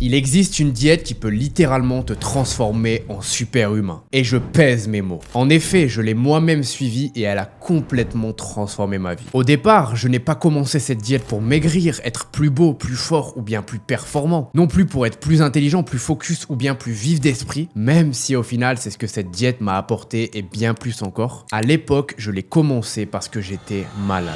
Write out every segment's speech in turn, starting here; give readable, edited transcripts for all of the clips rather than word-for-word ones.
Il existe une diète qui peut littéralement te transformer en super-humain. Et je pèse mes mots. En effet, je l'ai moi-même suivie et elle a complètement transformé ma vie. Au départ, je n'ai pas commencé cette diète pour maigrir, être plus beau, plus fort ou bien plus performant. Non plus pour être plus intelligent, plus focus ou bien plus vif d'esprit, même si au final c'est ce que cette diète m'a apporté et bien plus encore. À l'époque, je l'ai commencé parce que j'étais malade.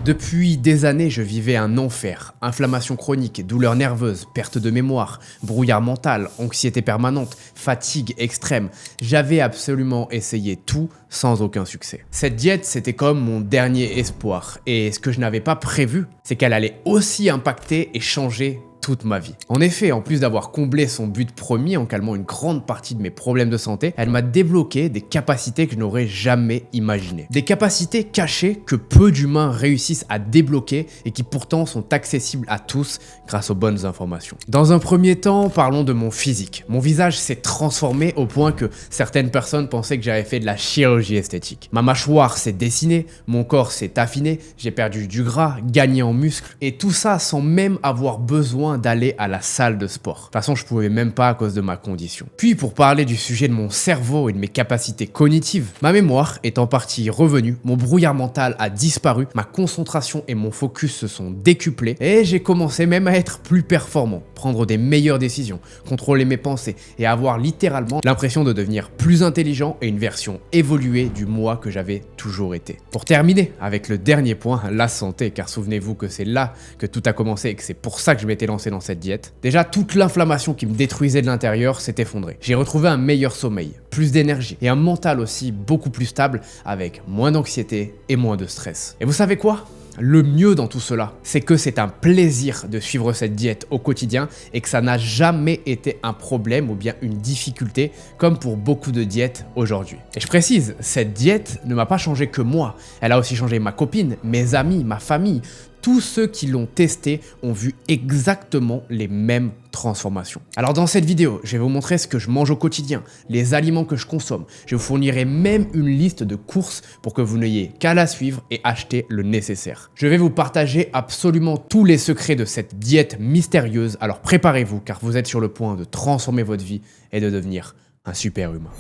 Depuis des années, je vivais un enfer. Inflammation chronique, douleurs nerveuses, perte de mémoire, brouillard mental, anxiété permanente, fatigue extrême. J'avais absolument essayé tout sans aucun succès. Cette diète, c'était comme mon dernier espoir. Et ce que je n'avais pas prévu, c'est qu'elle allait aussi impacter et changer toute ma vie. En effet, en plus d'avoir comblé son but premier en calmant une grande partie de mes problèmes de santé, elle m'a débloqué des capacités que je n'aurais jamais imaginées. Des capacités cachées que peu d'humains réussissent à débloquer et qui pourtant sont accessibles à tous grâce aux bonnes informations. Dans un premier temps, parlons de mon physique. Mon visage s'est transformé au point que certaines personnes pensaient que j'avais fait de la chirurgie esthétique. Ma mâchoire s'est dessinée, mon corps s'est affiné, j'ai perdu du gras, gagné en muscles et tout ça sans même avoir besoin d'aller à la salle de sport. De toute façon, je pouvais même pas à cause de ma condition. Puis pour parler du sujet de mon cerveau et de mes capacités cognitives, ma mémoire est en partie revenue, mon brouillard mental a disparu, ma concentration et mon focus se sont décuplés et j'ai commencé même à être plus performant, prendre des meilleures décisions, contrôler mes pensées et avoir littéralement l'impression de devenir plus intelligent et une version évoluée du moi que j'avais toujours été. Pour terminer avec le dernier point, la santé, car souvenez-vous que c'est là que tout a commencé et que c'est pour ça que je m'étais lancé dans cette diète. Déjà, toute l'inflammation qui me détruisait de l'intérieur s'est effondrée. J'ai retrouvé un meilleur sommeil, plus d'énergie et un mental aussi beaucoup plus stable avec moins d'anxiété et moins de stress. Et vous savez quoi ? Le mieux dans tout cela, c'est que c'est un plaisir de suivre cette diète au quotidien et que ça n'a jamais été un problème ou bien une difficulté comme pour beaucoup de diètes aujourd'hui. Et je précise, cette diète ne m'a pas changé que moi, elle a aussi changé ma copine, mes amis, ma famille. Tous ceux qui l'ont testé ont vu exactement les mêmes transformations. Alors dans cette vidéo, je vais vous montrer ce que je mange au quotidien, les aliments que je consomme. Je vous fournirai même une liste de courses pour que vous n'ayez qu'à la suivre et acheter le nécessaire. Je vais vous partager absolument tous les secrets de cette diète mystérieuse, alors préparez-vous car vous êtes sur le point de transformer votre vie et de devenir un super-humain.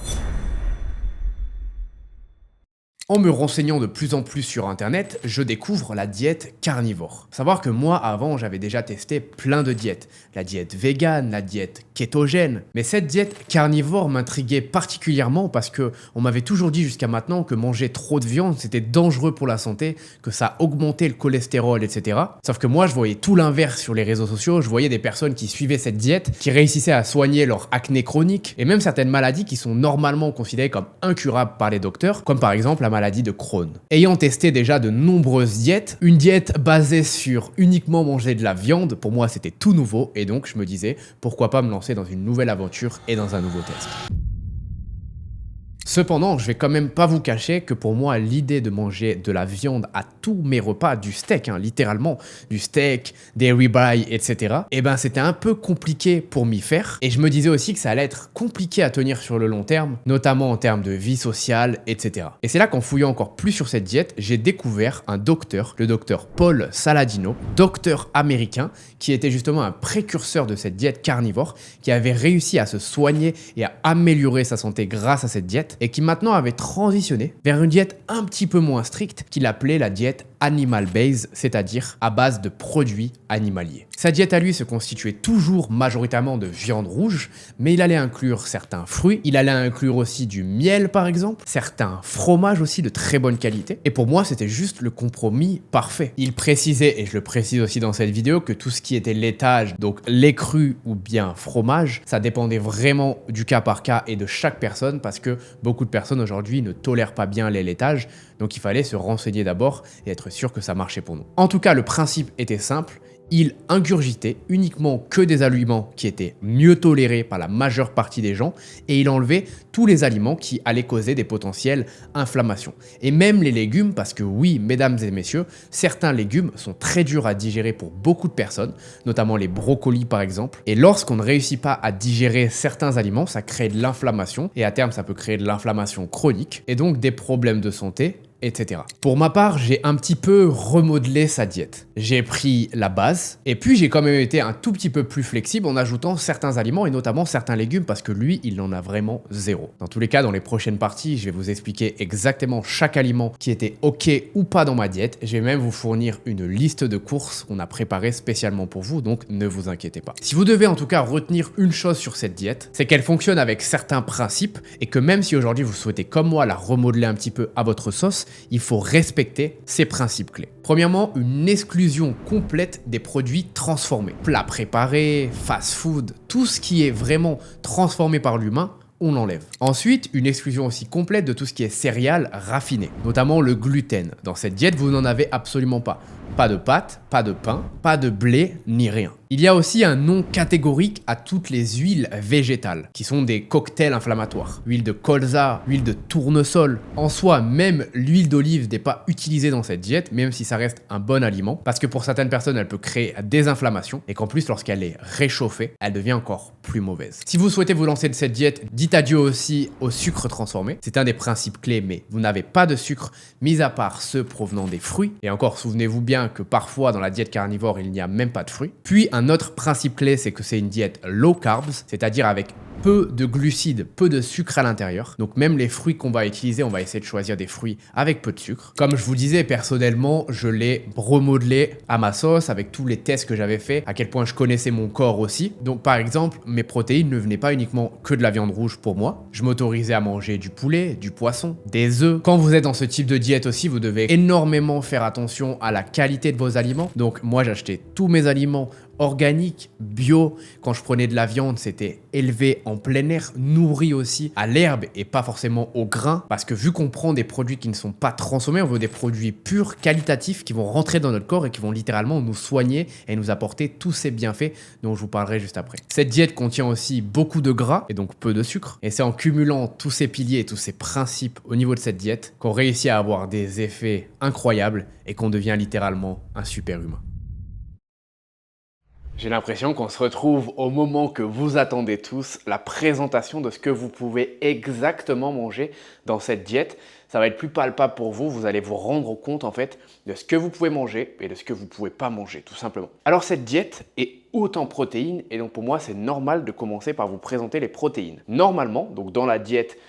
En me renseignant de plus en plus sur internet, je découvre la diète carnivore. Faut savoir que moi, avant, j'avais déjà testé plein de diètes. La diète végane, la diète kétogène. Mais cette diète carnivore m'intriguait particulièrement parce que on m'avait toujours dit jusqu'à maintenant que manger trop de viande, c'était dangereux pour la santé, que ça augmentait le cholestérol, etc. Sauf que moi, je voyais tout l'inverse sur les réseaux sociaux. Je voyais des personnes qui suivaient cette diète, qui réussissaient à soigner leur acné chronique et même certaines maladies qui sont normalement considérées comme incurables par les docteurs, comme par exemple la maladie de Crohn. Ayant testé déjà de nombreuses diètes, une diète basée sur uniquement manger de la viande, pour moi c'était tout nouveau et donc je me disais pourquoi pas me lancer dans une nouvelle aventure et dans un nouveau test. Cependant, je vais quand même pas vous cacher que pour moi, l'idée de manger de la viande à tous mes repas, du steak, littéralement, du steak, des ribeyes, etc., eh ben c'était un peu compliqué pour m'y faire. Et je me disais aussi que ça allait être compliqué à tenir sur le long terme, notamment en termes de vie sociale, etc. Et c'est là qu'en fouillant encore plus sur cette diète, j'ai découvert un docteur, le docteur Paul Saladino, docteur américain, qui était justement un précurseur de cette diète carnivore, qui avait réussi à se soigner et à améliorer sa santé grâce à cette diète, et qui maintenant avait transitionné vers une diète un petit peu moins stricte qu'il appelait la diète animal based, c'est-à-dire à base de produits animaliers. Sa diète à lui se constituait toujours majoritairement de viande rouge, mais il allait inclure certains fruits, il allait inclure aussi du miel par exemple, certains fromages aussi de très bonne qualité, et pour moi c'était juste le compromis parfait. Il précisait, et je le précise aussi dans cette vidéo, que tout ce qui était laitage, donc lait cru ou bien fromage, ça dépendait vraiment du cas par cas et de chaque personne parce que beaucoup de personnes aujourd'hui ne tolèrent pas bien les laitages, donc il fallait se renseigner d'abord et être sûr que ça marchait pour nous. En tout cas, le principe était simple. Il ingurgitait uniquement que des aliments qui étaient mieux tolérés par la majeure partie des gens et il enlevait tous les aliments qui allaient causer des potentielles inflammations. Et même les légumes, parce que oui, mesdames et messieurs, certains légumes sont très durs à digérer pour beaucoup de personnes, notamment les brocolis par exemple. Et lorsqu'on ne réussit pas à digérer certains aliments, ça crée de l'inflammation et à terme ça peut créer de l'inflammation chronique et donc des problèmes de santé etc. Pour ma part, j'ai un petit peu remodelé sa diète. J'ai pris la base et puis j'ai quand même été un tout petit peu plus flexible en ajoutant certains aliments et notamment certains légumes parce que lui, il en a vraiment zéro. Dans tous les cas, dans les prochaines parties, je vais vous expliquer exactement chaque aliment qui était ok ou pas dans ma diète. Je vais même vous fournir une liste de courses qu'on a préparées spécialement pour vous, donc ne vous inquiétez pas. Si vous devez en tout cas retenir une chose sur cette diète, c'est qu'elle fonctionne avec certains principes et que même si aujourd'hui vous souhaitez comme moi la remodeler un petit peu à votre sauce, il faut respecter ces principes clés. Premièrement, une exclusion complète des produits transformés. Plats préparés, fast-food, tout ce qui est vraiment transformé par l'humain, on l'enlève. Ensuite, une exclusion aussi complète de tout ce qui est céréales raffinées, notamment le gluten. Dans cette diète, vous n'en avez absolument pas. Pas de pâtes, pas de pain, pas de blé, ni rien. Il y a aussi un non catégorique à toutes les huiles végétales, qui sont des cocktails inflammatoires. Huile de colza, huile de tournesol. En soi, même l'huile d'olive n'est pas utilisée dans cette diète, même si ça reste un bon aliment, parce que pour certaines personnes, elle peut créer des inflammations, et qu'en plus, lorsqu'elle est réchauffée, elle devient encore plus mauvaise. Si vous souhaitez vous lancer de cette diète, dites adieu aussi au sucre transformé. C'est un des principes clés, mais vous n'avez pas de sucre, mis à part ceux provenant des fruits. Et encore, souvenez-vous bien que parfois, dans la diète carnivore, il n'y a même pas de fruits. Puis, un autre principe clé, c'est que c'est une diète low carbs, c'est-à-dire avec peu de glucides, peu de sucre à l'intérieur. Donc même les fruits qu'on va utiliser, on va essayer de choisir des fruits avec peu de sucre. Comme je vous disais, personnellement, je l'ai remodelé à ma sauce avec tous les tests que j'avais fait, à quel point je connaissais mon corps aussi. Donc par exemple, mes protéines ne venaient pas uniquement que de la viande rouge pour moi. Je m'autorisais à manger du poulet, du poisson, des œufs. Quand vous êtes dans ce type de diète aussi, vous devez énormément faire attention à la qualité de vos aliments. Donc moi, j'achetais tous mes aliments organique, bio. Quand je prenais de la viande, c'était élevé en plein air, nourri aussi à l'herbe et pas forcément au grain. Parce que vu qu'on prend des produits qui ne sont pas transformés, on veut des produits purs, qualitatifs, qui vont rentrer dans notre corps et qui vont littéralement nous soigner et nous apporter tous ces bienfaits dont je vous parlerai juste après. Cette diète contient aussi beaucoup de gras et donc peu de sucre. Et c'est en cumulant tous ces piliers et tous ces principes au niveau de cette diète qu'on réussit à avoir des effets incroyables et qu'on devient littéralement un super humain. J'ai l'impression qu'on se retrouve au moment que vous attendez tous, la présentation de ce que vous pouvez exactement manger dans cette diète. Ça va être plus palpable pour vous, vous allez vous rendre compte en fait de ce que vous pouvez manger et de ce que vous ne pouvez pas manger, tout simplement. Alors cette diète est haute en protéines et donc pour moi c'est normal de commencer par vous présenter les protéines. Normalement, donc dans la diète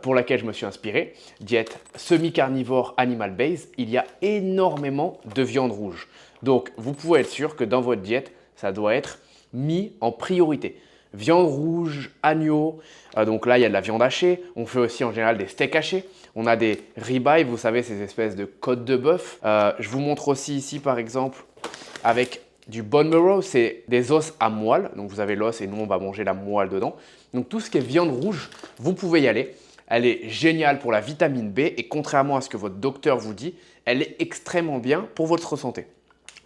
pour laquelle je me suis inspiré, diète semi-carnivore animal-based, il y a énormément de viande rouge. Donc vous pouvez être sûr que dans votre diète, ça doit être mis en priorité. Viande rouge, agneau, donc là il y a de la viande hachée, on fait aussi en général des steaks hachés, on a des ribeyes, vous savez ces espèces de côtes de bœuf. Je vous montre aussi ici par exemple avec du bone marrow, c'est des os à moelle, donc vous avez l'os et nous on va manger la moelle dedans. Donc tout ce qui est viande rouge, vous pouvez y aller. Elle est géniale pour la vitamine B et contrairement à ce que votre docteur vous dit, elle est extrêmement bien pour votre santé.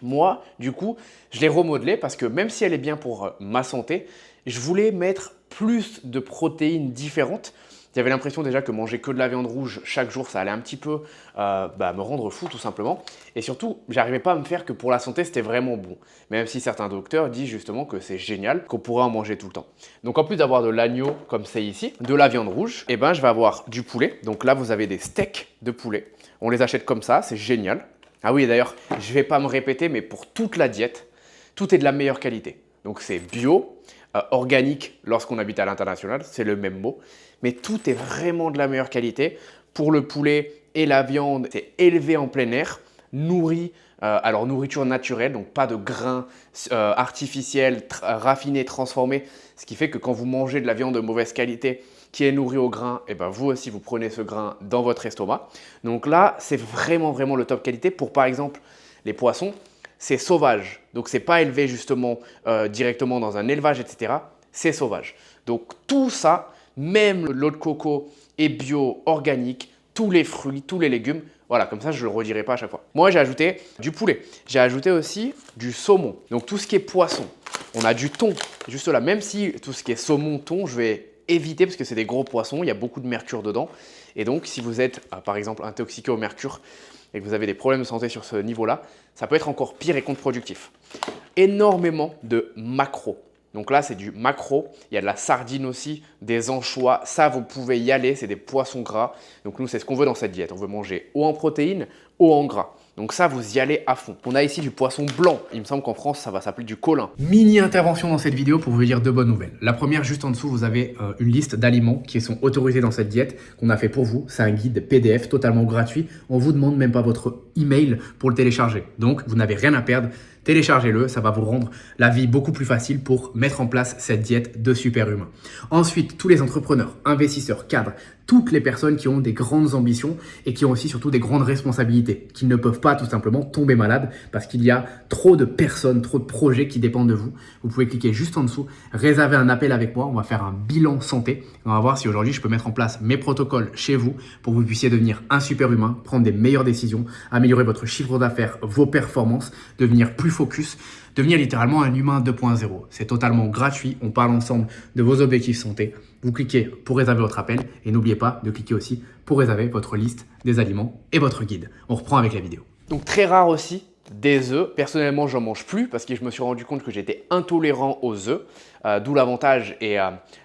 Moi, du coup, je l'ai remodelée parce que même si elle est bien pour ma santé, je voulais mettre plus de protéines différentes. J'avais l'impression déjà que manger que de la viande rouge chaque jour, ça allait un petit peu me rendre fou tout simplement. Et surtout, j'arrivais pas à me faire que pour la santé, c'était vraiment bon. Même si certains docteurs disent justement que c'est génial, qu'on pourrait en manger tout le temps. Donc en plus d'avoir de l'agneau comme c'est ici, de la viande rouge, et je vais avoir du poulet. Donc là, vous avez des steaks de poulet. On les achète comme ça, c'est génial. Ah oui, d'ailleurs, je ne vais pas me répéter, mais pour toute la diète, tout est de la meilleure qualité. Donc c'est bio, organique lorsqu'on habite à l'international, c'est le même mot, mais tout est vraiment de la meilleure qualité. Pour le poulet et la viande, c'est élevé en plein air, nourri, alors nourriture naturelle, donc pas de grains artificiels, raffinés, transformés, ce qui fait que quand vous mangez de la viande de mauvaise qualité, qui est nourri au grain, et vous aussi vous prenez ce grain dans votre estomac. Donc là, c'est vraiment le top qualité. Pour par exemple les poissons, c'est sauvage. Donc c'est pas élevé justement directement dans un élevage, etc. C'est sauvage. Donc tout ça, même l'eau de coco est bio, organique, tous les fruits, tous les légumes. Voilà, comme ça je ne le redirai pas à chaque fois. Moi j'ai ajouté du poulet. J'ai ajouté aussi du saumon. Donc tout ce qui est poisson. On a du thon, juste là. Même si tout ce qui est saumon, thon, je vais éviter parce que c'est des gros poissons, il y a beaucoup de mercure dedans. Et donc, si vous êtes, par exemple, intoxiqué au mercure et que vous avez des problèmes de santé sur ce niveau-là, ça peut être encore pire et contre-productif. Énormément de macros. Donc là, c'est du maquereau. Il y a de la sardine aussi, des anchois. Ça, vous pouvez y aller. C'est des poissons gras. Donc nous, c'est ce qu'on veut dans cette diète. On veut manger haut en protéines, haut en gras. Donc ça, vous y allez à fond. On a ici du poisson blanc. Il me semble qu'en France, ça va s'appeler du colin. Mini intervention dans cette vidéo pour vous dire deux bonnes nouvelles. La première, juste en dessous, vous avez une liste d'aliments qui sont autorisés dans cette diète qu'on a fait pour vous. C'est un guide PDF totalement gratuit. On vous demande même pas votre email pour le télécharger. Donc, vous n'avez rien à perdre. Téléchargez-le, ça va vous rendre la vie beaucoup plus facile pour mettre en place cette diète de super-humain. Ensuite, tous les entrepreneurs, investisseurs, cadres, toutes les personnes qui ont des grandes ambitions et qui ont aussi surtout des grandes responsabilités, qui ne peuvent pas tout simplement tomber malades parce qu'il y a trop de personnes, trop de projets qui dépendent de vous. Vous pouvez cliquer juste en dessous, réserver un appel avec moi, on va faire un bilan santé. On va voir si aujourd'hui je peux mettre en place mes protocoles chez vous pour que vous puissiez devenir un super-humain, prendre des meilleures décisions, améliorer votre chiffre d'affaires, vos performances, devenir plus focus, devenir littéralement un humain 2.0. C'est totalement gratuit, on parle ensemble de vos objectifs santé. Vous cliquez pour réserver votre appel et n'oubliez pas de cliquer aussi pour réserver votre liste des aliments et votre guide. On reprend avec la vidéo. Donc très rare aussi des œufs. Personnellement, j'en mange plus parce que je me suis rendu compte que j'étais intolérant aux œufs, d'où l'avantage et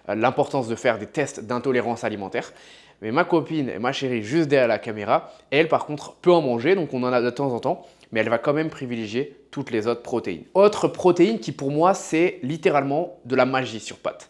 l'importance de faire des tests d'intolérance alimentaire. Mais ma copine et ma chérie juste derrière la caméra, elle par contre peut en manger, donc on en a de temps en temps, mais elle va quand même privilégier toutes les autres protéines. Autre protéine qui pour moi c'est littéralement de la magie sur pâte.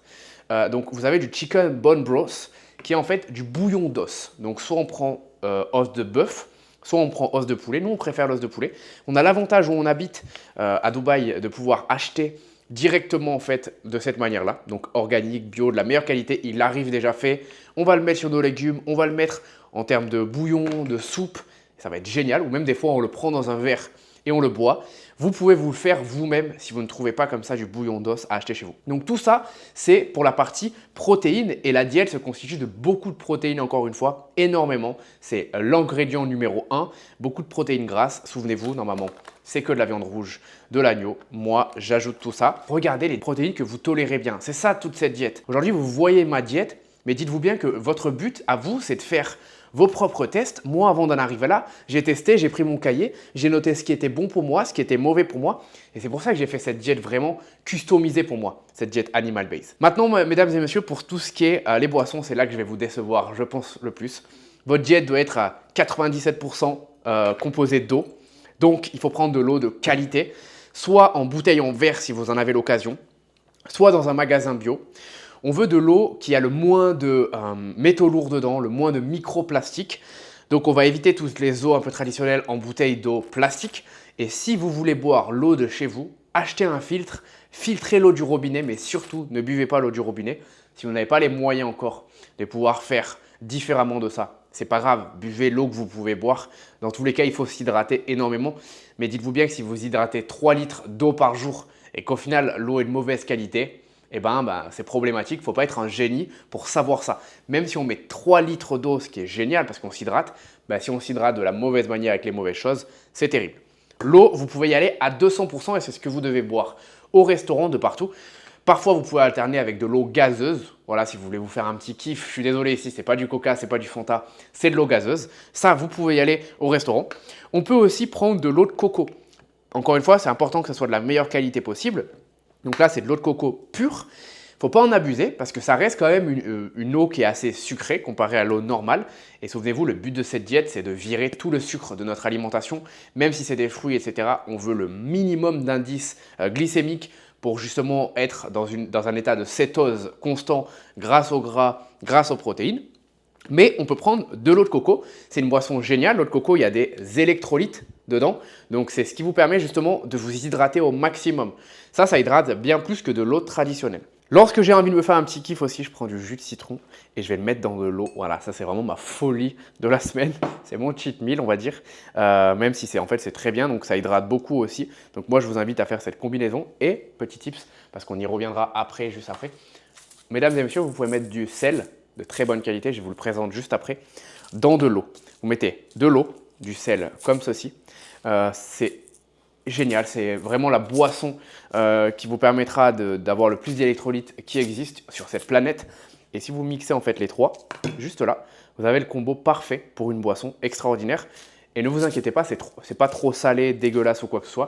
Donc vous avez du chicken bone broth qui est en fait du bouillon d'os. Donc soit on prend os de bœuf, soit on prend os de poulet. Nous on préfère l'os de poulet. On a l'avantage où on habite à Dubaï de pouvoir acheter directement en fait de cette manière-là, donc organique, bio, de la meilleure qualité. Il arrive déjà fait. On va le mettre sur nos légumes, on va le mettre en termes de bouillon, de soupe. Ça va être génial. Ou même des fois on le prend dans un verre et on le boit. Vous pouvez vous le faire vous-même si vous ne trouvez pas comme ça du bouillon d'os à acheter chez vous. Donc tout ça, c'est pour la partie protéines et la diète se constitue de beaucoup de protéines encore une fois, énormément. C'est l'ingrédient numéro 1, beaucoup de protéines grasses. Souvenez-vous, normalement, c'est que de la viande rouge, de l'agneau. Moi, j'ajoute tout ça. Regardez les protéines que vous tolérez bien. C'est ça toute cette diète. Aujourd'hui, vous voyez ma diète, mais dites-vous bien que votre but à vous, c'est de faire vos propres tests. Moi, avant d'en arriver là, j'ai testé, j'ai pris mon cahier, j'ai noté ce qui était bon pour moi, ce qui était mauvais pour moi. Et c'est pour ça que j'ai fait cette diète vraiment customisée pour moi, cette diète animal based. Maintenant, mesdames et messieurs, pour tout ce qui est les boissons, c'est là que je vais vous décevoir, je pense, le plus. Votre diète doit être à 97% composée d'eau. Donc, il faut prendre de l'eau de qualité, soit en bouteille en verre si vous en avez l'occasion, soit dans un magasin bio. On veut de l'eau qui a le moins de métaux lourds dedans, le moins de microplastiques. Donc on va éviter toutes les eaux un peu traditionnelles en bouteille d'eau plastique. Et si vous voulez boire l'eau de chez vous, achetez un filtre, filtrez l'eau du robinet, mais surtout ne buvez pas l'eau du robinet. Si vous n'avez pas les moyens encore de pouvoir faire différemment de ça, c'est pas grave, buvez l'eau que vous pouvez boire. Dans tous les cas, il faut s'hydrater énormément. Mais dites-vous bien que si vous hydratez 3 litres d'eau par jour et qu'au final l'eau est de mauvaise qualité, eh ben, c'est problématique. Il ne faut pas être un génie pour savoir ça. Même si on met 3 litres d'eau, ce qui est génial parce qu'on s'hydrate, si on s'hydrate de la mauvaise manière avec les mauvaises choses, c'est terrible. L'eau, vous pouvez y aller à 200% et c'est ce que vous devez boire au restaurant, de partout. Parfois, vous pouvez alterner avec de l'eau gazeuse. Voilà, si vous voulez vous faire un petit kiff, je suis désolé ici, c'est pas du Coca, c'est pas du Fanta, c'est de l'eau gazeuse. Ça, vous pouvez y aller au restaurant. On peut aussi prendre de l'eau de coco. Encore une fois, c'est important que ce soit de la meilleure qualité possible. Donc là, c'est de l'eau de coco pure. Il ne faut pas en abuser parce que ça reste quand même une eau qui est assez sucrée comparée à l'eau normale. Et souvenez-vous, le but de cette diète, c'est de virer tout le sucre de notre alimentation. Même si c'est des fruits, etc., on veut le minimum d'indice glycémique pour justement être dans un état de cétose constant grâce au gras, grâce aux protéines. Mais on peut prendre de l'eau de coco. C'est une boisson géniale. L'eau de coco, il y a des électrolytes dedans. Donc, c'est ce qui vous permet justement de vous hydrater au maximum. Ça hydrate bien plus que de l'eau traditionnelle. Lorsque j'ai envie de me faire un petit kiff aussi, je prends du jus de citron et je vais le mettre dans de l'eau. Voilà, ça c'est vraiment ma folie de la semaine. C'est mon cheat meal, on va dire. Même si c'est très bien, donc ça hydrate beaucoup aussi. Donc moi, je vous invite à faire cette combinaison. Et petit tips, parce qu'on y reviendra après, juste après. Mesdames et messieurs, vous pouvez mettre du sel de très bonne qualité, je vous le présente juste après, dans de l'eau. Vous mettez de l'eau, du sel comme ceci. C'est génial, c'est vraiment la boisson qui vous permettra d'avoir le plus d'électrolytes qui existent sur cette planète. Et si vous mixez en fait les trois, juste là, vous avez le combo parfait pour une boisson extraordinaire. Et ne vous inquiétez pas, c'est pas trop salé, dégueulasse ou quoi que ce soit.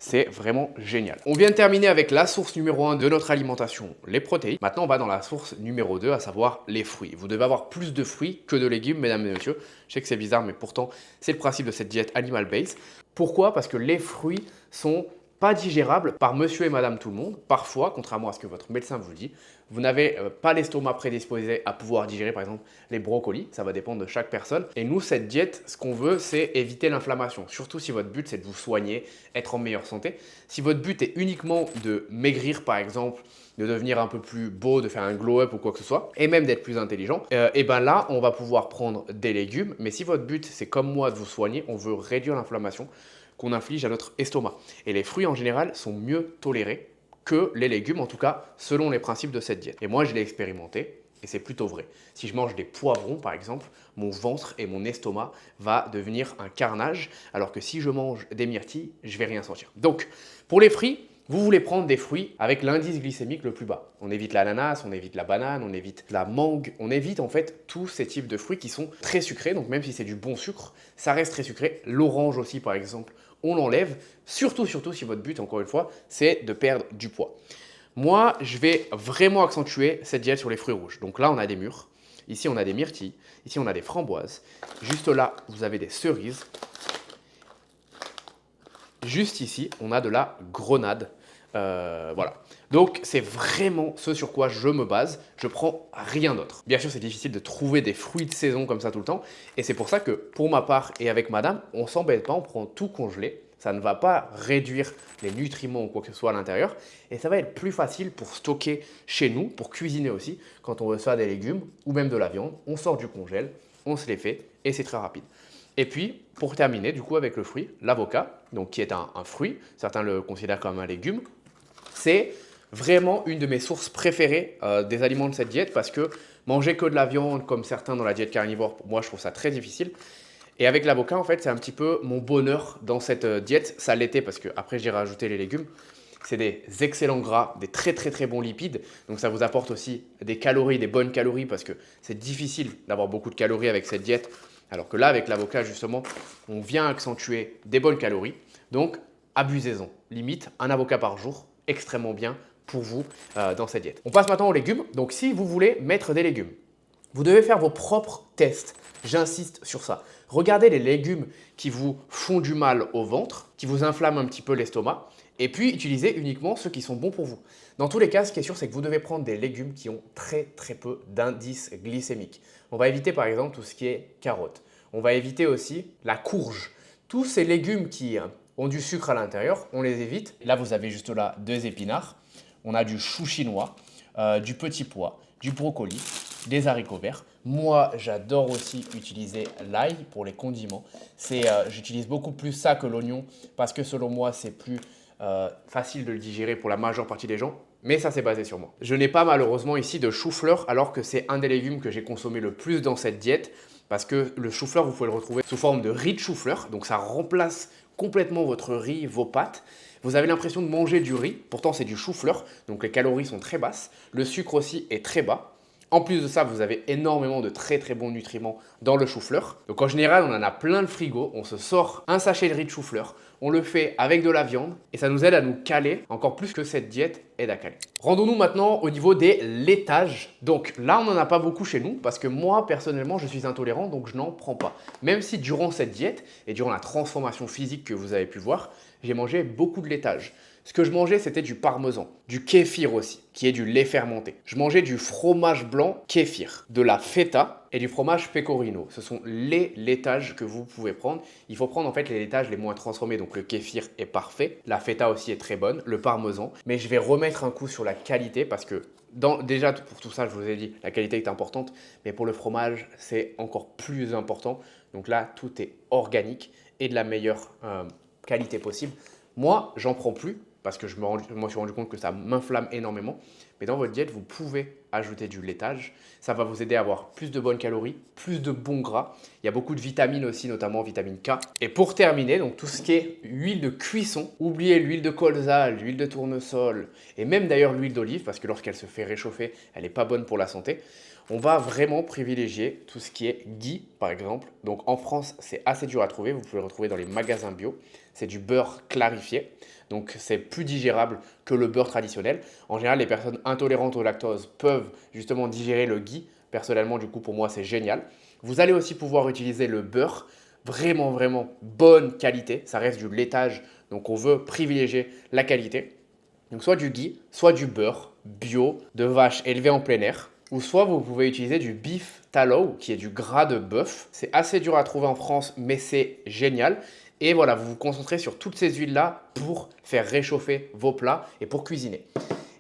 C'est vraiment génial. On vient de terminer avec la source numéro 1 de notre alimentation, les protéines. Maintenant, on va dans la source numéro 2, à savoir les fruits. Vous devez avoir plus de fruits que de légumes, mesdames et messieurs. Je sais que c'est bizarre, mais pourtant, c'est le principe de cette diète animal-based. Pourquoi? Parce que les fruits sont pas digérables par monsieur et madame tout le monde. Parfois, contrairement à ce que votre médecin vous dit, vous n'avez pas l'estomac prédisposé à pouvoir digérer par exemple les brocolis, ça va dépendre de chaque personne. Et nous, cette diète, ce qu'on veut, c'est éviter l'inflammation. Surtout si votre but, c'est de vous soigner, être en meilleure santé. Si votre but est uniquement de maigrir par exemple, de devenir un peu plus beau, de faire un glow-up ou quoi que ce soit, et même d'être plus intelligent, et ben là, on va pouvoir prendre des légumes. Mais si votre but, c'est comme moi de vous soigner, on veut réduire l'inflammation qu'on inflige à notre estomac. Et les fruits en général sont mieux tolérés que les légumes, en tout cas selon les principes de cette diète. Et moi, je l'ai expérimenté et c'est plutôt vrai. Si je mange des poivrons, par exemple, mon ventre et mon estomac va devenir un carnage, alors que si je mange des myrtilles, je vais rien sentir. Donc, pour les fruits, vous voulez prendre des fruits avec l'indice glycémique le plus bas. On évite l'ananas, on évite la banane, on évite la mangue, on évite en fait tous ces types de fruits qui sont très sucrés. Donc même si c'est du bon sucre, ça reste très sucré. L'orange aussi par exemple, on l'enlève. Surtout si votre but, encore une fois, c'est de perdre du poids. Moi, je vais vraiment accentuer cette diète sur les fruits rouges. Donc là, on a des mûres. Ici, on a des myrtilles. Ici, on a des framboises. Juste là, vous avez des cerises. Juste ici, on a de la grenade. Voilà. Donc, c'est vraiment ce sur quoi je me base. Je prends rien d'autre. Bien sûr, c'est difficile de trouver des fruits de saison comme ça tout le temps. Et c'est pour ça que, pour ma part et avec madame, on s'embête pas, on prend tout congelé. Ça ne va pas réduire les nutriments ou quoi que ce soit à l'intérieur. Et ça va être plus facile pour stocker chez nous, pour cuisiner aussi. Quand on veut faire des légumes ou même de la viande, on sort du congèle, on se les fait et c'est très rapide. Et puis, pour terminer, du coup, avec le fruit, l'avocat, donc qui est un fruit, certains le considèrent comme un légume, c'est vraiment une de mes sources préférées des aliments de cette diète parce que manger que de la viande, comme certains dans la diète carnivore, pour moi, je trouve ça très difficile. Et avec l'avocat, en fait, c'est un petit peu mon bonheur dans cette diète. Ça l'était parce que après j'ai rajouté les légumes. C'est des excellents gras, des très très très bons lipides. Donc ça vous apporte aussi des calories, des bonnes calories parce que c'est difficile d'avoir beaucoup de calories avec cette diète. Alors que là, avec l'avocat, justement, on vient accentuer des bonnes calories. Donc, abusez-en. Limite, un avocat par jour, extrêmement bien pour vous dans cette diète. On passe maintenant aux légumes. Donc, si vous voulez mettre des légumes, vous devez faire vos propres tests. J'insiste sur ça. Regardez les légumes qui vous font du mal au ventre, qui vous inflamment un petit peu l'estomac, et puis utilisez uniquement ceux qui sont bons pour vous. Dans tous les cas, ce qui est sûr, c'est que vous devez prendre des légumes qui ont très très peu d'indice glycémique. On va éviter par exemple tout ce qui est carottes. On va éviter aussi la courge. Tous ces légumes qui ont du sucre à l'intérieur, on les évite. Là, vous avez juste là 2 épinards. On a du chou chinois, du petit pois, du brocoli, des haricots verts. Moi, j'adore aussi utiliser l'ail pour les condiments. J'utilise beaucoup plus ça que l'oignon parce que selon moi, c'est plus facile de le digérer pour la majeure partie des gens. Mais ça, c'est basé sur moi. Je n'ai pas malheureusement ici de chou-fleur alors que c'est un des légumes que j'ai consommé le plus dans cette diète parce que le chou-fleur, vous pouvez le retrouver sous forme de riz de chou-fleur. Donc ça remplace complètement votre riz, vos pâtes. Vous avez l'impression de manger du riz, pourtant c'est du chou-fleur, donc les calories sont très basses. Le sucre aussi est très bas. En plus de ça, vous avez énormément de très très bons nutriments dans le chou-fleur. Donc en général, on en a plein le frigo. On se sort un sachet de riz de chou-fleur. On le fait avec de la viande et ça nous aide à nous caler encore plus que cette diète aide à caler. Rendons-nous maintenant au niveau des laitages. Donc là, on n'en a pas beaucoup chez nous parce que moi, personnellement, je suis intolérant donc je n'en prends pas. Même si durant cette diète et durant la transformation physique que vous avez pu voir, j'ai mangé beaucoup de laitage. Ce que je mangeais, c'était du parmesan, du kéfir aussi, qui est du lait fermenté. Je mangeais du fromage blanc kéfir, de la feta et du fromage pecorino. Ce sont les laitages que vous pouvez prendre. Il faut prendre en fait les laitages les moins transformés, donc le kéfir est parfait. La feta aussi est très bonne, le parmesan. Mais je vais remettre un coup sur la qualité parce que déjà pour tout ça, je vous ai dit, la qualité est importante. Mais pour le fromage, c'est encore plus important. Donc là, tout est organique et de la meilleure qualité possible. Moi, j'en prends plus parce que je me suis rendu compte que ça m'inflamme énormément. Mais dans votre diète, vous pouvez ajouter du laitage. Ça va vous aider à avoir plus de bonnes calories, plus de bons gras. Il y a beaucoup de vitamines aussi, notamment vitamine K. Et pour terminer, donc tout ce qui est huile de cuisson, oubliez l'huile de colza, l'huile de tournesol et même d'ailleurs l'huile d'olive parce que lorsqu'elle se fait réchauffer, elle n'est pas bonne pour la santé. On va vraiment privilégier tout ce qui est ghee, par exemple. Donc en France, c'est assez dur à trouver. Vous pouvez le retrouver dans les magasins bio. C'est du beurre clarifié. donc c'est plus digérable que le beurre traditionnel. En général, les personnes intolérantes au lactose peuvent justement digérer le ghee. Personnellement, du coup, pour moi, c'est génial. Vous allez aussi pouvoir utiliser le beurre, vraiment, vraiment bonne qualité. Ça reste du laitage, donc on veut privilégier la qualité. Donc soit du ghee, soit du beurre bio de vache élevée en plein air. Ou soit vous pouvez utiliser du beef tallow, qui est du gras de bœuf. C'est assez dur à trouver en France, mais c'est génial. Et voilà, vous vous concentrez sur toutes ces huiles-là pour faire réchauffer vos plats et pour cuisiner.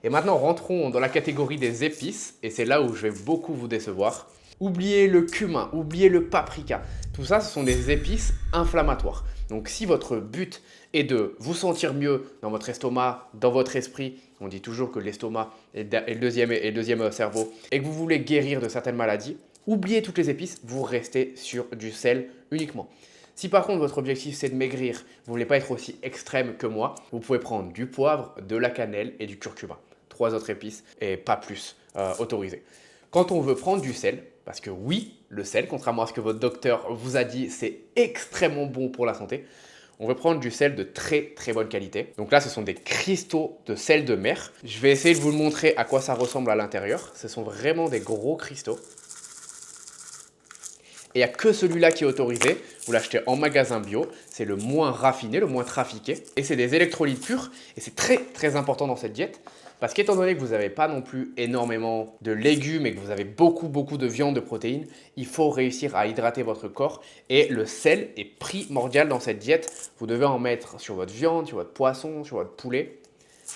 Et maintenant, rentrons dans la catégorie des épices. Et c'est là où je vais beaucoup vous décevoir. Oubliez le cumin, oubliez le paprika. Tout ça, ce sont des épices inflammatoires. Donc si votre but est de vous sentir mieux dans votre estomac, dans votre esprit, on dit toujours que l'estomac est le deuxième cerveau, et que vous voulez guérir de certaines maladies, oubliez toutes les épices, vous restez sur du sel uniquement. Si par contre votre objectif c'est de maigrir, vous ne voulez pas être aussi extrême que moi, vous pouvez prendre du poivre, de la cannelle et du curcuma. 3 autres épices et pas plus autorisées. Quand on veut prendre du sel, parce que oui, le sel, contrairement à ce que votre docteur vous a dit, c'est extrêmement bon pour la santé. On veut prendre du sel de très très bonne qualité. Donc là, ce sont des cristaux de sel de mer. Je vais essayer de vous le montrer à quoi ça ressemble à l'intérieur. Ce sont vraiment des gros cristaux. Et il n'y a que celui-là qui est autorisé. Vous l'achetez en magasin bio. C'est le moins raffiné, le moins trafiqué. Et c'est des électrolytes purs. Et c'est très très important dans cette diète. Parce qu'étant donné que vous n'avez pas non plus énormément de légumes et que vous avez beaucoup de viande, de protéines, il faut réussir à hydrater votre corps. Et le sel est primordial dans cette diète. Vous devez en mettre sur votre viande, sur votre poisson, sur votre poulet.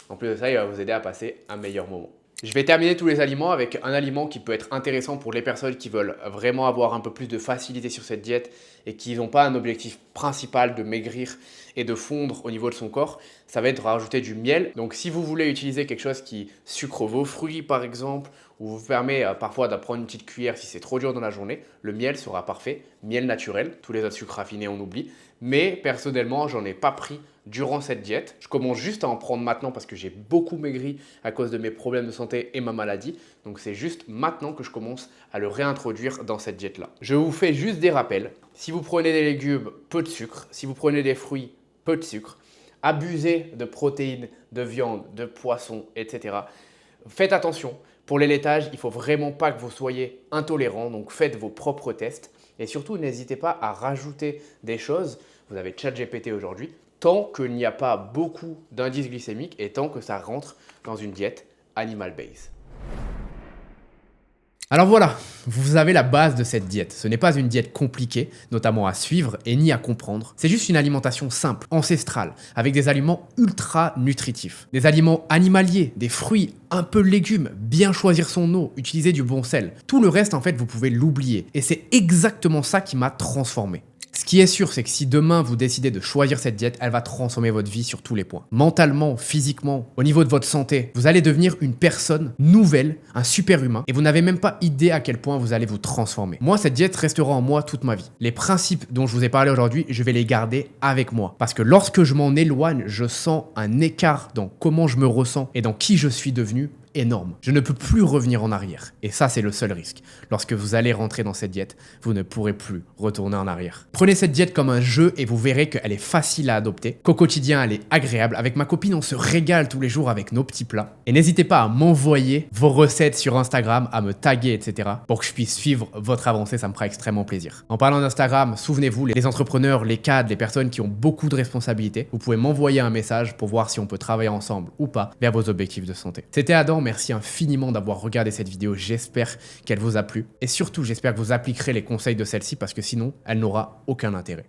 En plus de ça, il va vous aider à passer un meilleur moment. Je vais terminer tous les aliments avec un aliment qui peut être intéressant pour les personnes qui veulent vraiment avoir un peu plus de facilité sur cette diète et qui n'ont pas un objectif principal de maigrir et de fondre au niveau de son corps. Ça va être de rajouter du miel. Donc si vous voulez utiliser quelque chose qui sucre vos fruits par exemple, ou vous permet parfois de prendre une petite cuillère si c'est trop dur dans la journée, le miel sera parfait. Miel naturel, tous les autres sucres raffinés on oublie. Mais personnellement, j'en ai pas pris durant cette diète. Je commence juste à en prendre maintenant parce que j'ai beaucoup maigri à cause de mes problèmes de santé et ma maladie. Donc c'est juste maintenant que je commence à le réintroduire dans cette diète-là. Je vous fais juste des rappels. Si vous prenez des légumes, peu de sucre. Si vous prenez des fruits, peu de sucre. Abusez de protéines, de viande, de poisson, etc. Faites attention. Pour les laitages, il ne faut vraiment pas que vous soyez intolérant. Donc faites vos propres tests. Et surtout, n'hésitez pas à rajouter des choses. Vous avez ChatGPT aujourd'hui. Tant qu'il n'y a pas beaucoup d'indices glycémiques et tant que ça rentre dans une diète animal-based. Alors voilà, vous avez la base de cette diète. Ce n'est pas une diète compliquée, notamment à suivre et ni à comprendre. C'est juste une alimentation simple, ancestrale, avec des aliments ultra nutritifs. Des aliments animaliers, des fruits, un peu de légumes, bien choisir son eau, utiliser du bon sel. Tout le reste, en fait, vous pouvez l'oublier. Et c'est exactement ça qui m'a transformé. Ce qui est sûr, c'est que si demain vous décidez de choisir cette diète, elle va transformer votre vie sur tous les points. Mentalement, physiquement, au niveau de votre santé, vous allez devenir une personne nouvelle, un super humain, et vous n'avez même pas idée à quel point vous allez vous transformer. Moi, cette diète restera en moi toute ma vie. Les principes dont je vous ai parlé aujourd'hui, je vais les garder avec moi. Parce que lorsque je m'en éloigne, je sens un écart dans comment je me ressens et dans qui je suis devenu énorme. Je ne peux plus revenir en arrière. Et ça, c'est le seul risque. Lorsque vous allez rentrer dans cette diète, vous ne pourrez plus retourner en arrière. Prenez cette diète comme un jeu et vous verrez qu'elle est facile à adopter, qu'au quotidien, elle est agréable. Avec ma copine, on se régale tous les jours avec nos petits plats. Et n'hésitez pas à m'envoyer vos recettes sur Instagram, à me taguer, etc. pour que je puisse suivre votre avancée, ça me fera extrêmement plaisir. En parlant d'Instagram, souvenez-vous, les entrepreneurs, les cadres, les personnes qui ont beaucoup de responsabilités, vous pouvez m'envoyer un message pour voir si on peut travailler ensemble ou pas vers vos objectifs de santé. C'était Adam. Merci infiniment d'avoir regardé cette vidéo, j'espère qu'elle vous a plu et surtout j'espère que vous appliquerez les conseils de celle-ci parce que sinon elle n'aura aucun intérêt.